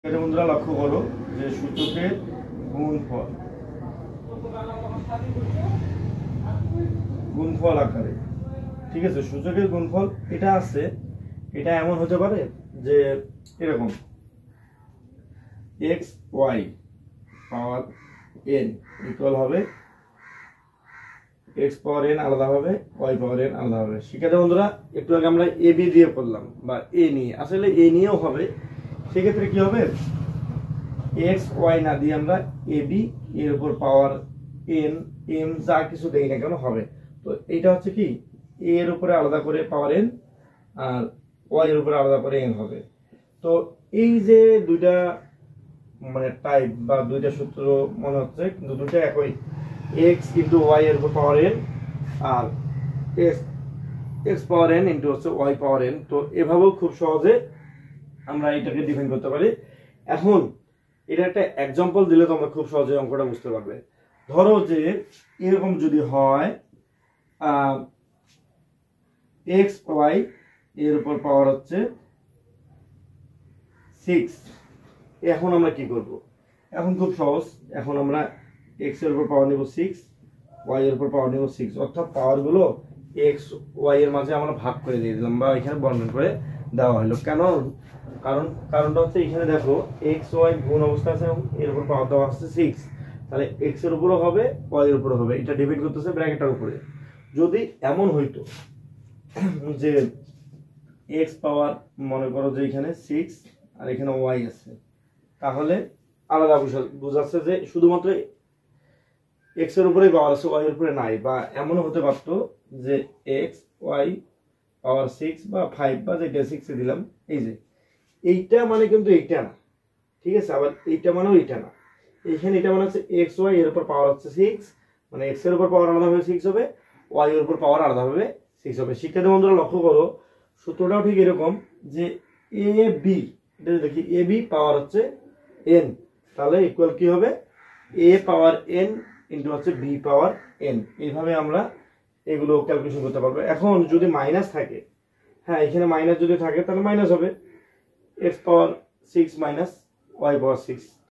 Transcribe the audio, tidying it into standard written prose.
বন্ধুরা লক্ষ্য করো যে সূচকের গুণফল গুণফল আকারে, ঠিক আছে। সূচকের গুণফল এটা আছে, এটা এমন হতে পারে যে এরকম এক্স ওয়াই পাওয়ার এন ইকুয়াল হবে এক্স পাওয়ার এন আলাদা হবে, ওয়াই পাওয়ার এন আলাদা হবে। শিক্ষার্থী বন্ধুরা, একটু আগে আমরা এ বি দিয়ে পড়লাম বা এ নিয়ে, আসলে এ নিয়েও হবে। সেক্ষেত্রে কি হবে, এক্স ওয়াই না দিয়ে আমরা এ বি এর উপর পাওয়ার এন এম যা কিছু দেই না কেন হবে। তো এইটা হচ্ছে কি এর উপরে আলাদা করে পাওয়ার এন আর ওয়াই এর উপরে আলাদা করে এন হবে। তো এই যে দুইটা মানে টাইপ বা দুইটা সূত্র মনে হচ্ছে, কিন্তু দুইটা একই, এক্স ইন্টু ওয়াই এর উপর পাওয়ার এন আর এক্স পাওয়ার এন ইন্টু হচ্ছে ওয়াই পাওয়ার এন। তো এভাবেও খুব সহজে আমরা এটাকে ডিফাইন করতে পারি। এখন এটা একটা এক্সাম্পল দিলে তোমরা খুব সহজে অঙ্কটা বুঝতে পারবে। ধরো যে এরকম যদি হয় এক্স ওয়াই এর উপর পাওয়ার হচ্ছে 6। এখন আমরা কি করব, এখন খুব সহজ। এখন আমরা এক্স এর উপর পাওয়ার নেব 6, ওয়াই এর উপর পাওয়ার নেব 6, অর্থাৎ পাওয়ারগুলো এক্স ওয়াই এর মাঝে আমরা ভাগ করে দিয়ে দিলাম বা এখানে বর্ণন করে দেওয়া হলো। কেন? কারণটা হচ্ছে এখানে দেখো এক্স ওয়াই গুণ অবস্থা আছে এবং এর উপর পাওয়ার দেওয়া আছে 6, তাহলে এক্স এর উপরও হবে ওয়াই এর উপরও হবে, এটা ডিপেন্ড করতেছে ব্র্যাকেটের উপরে। যদি এমন হইতো যে এক্স পাওয়ার মনে করো যে এখানে 6 আর এখানে ওয়াই আছে, তাহলে আলাদা বুঝাচ্ছে যে শুধুমাত্র এক্স এর উপরেই পাওয়ার আছে, ওয়াই এর উপরে নাই। বা এমনও হতে পারতো যে এক্স ওয়াই পাওয়ার 6 বা 5 বা যেটা 6 এ দিলাম, এই যে এইটা মানে কিন্তু এইটা না, ঠিক আছে। আবার এইটা মানেও এইটা না, এইখানে এটা মানে হচ্ছে এক্স ওয়াই এর উপর পাওয়ার হচ্ছে 6, মানে এক্স এর উপর পাওয়ার আলাদা হবে 6 হবে, ওয়াই এর উপর পাওয়ার আলাদা হবে 6 হবে। শিক্ষার্থী বন্ধুরা লক্ষ্য করো, সূত্রটাও ঠিক এরকম যে এ বি, এটা দেখি এ বি পাওয়ার হচ্ছে এন, তাহলে ইকুয়াল কি হবে এ পাওয়ার এন ইন্টু হচ্ছে বি পাওয়ার এন। এইভাবে আমরা এগুলো ক্যালকুলেশন করতে পারবো। এখন যদি মাইনাস থাকে, হ্যাঁ এখানে মাইনাস যদি থাকে তাহলে মাইনাস হবে, এক্স পাওয়ার 6 মাইনাস ওয়াই পাওয়ার 6।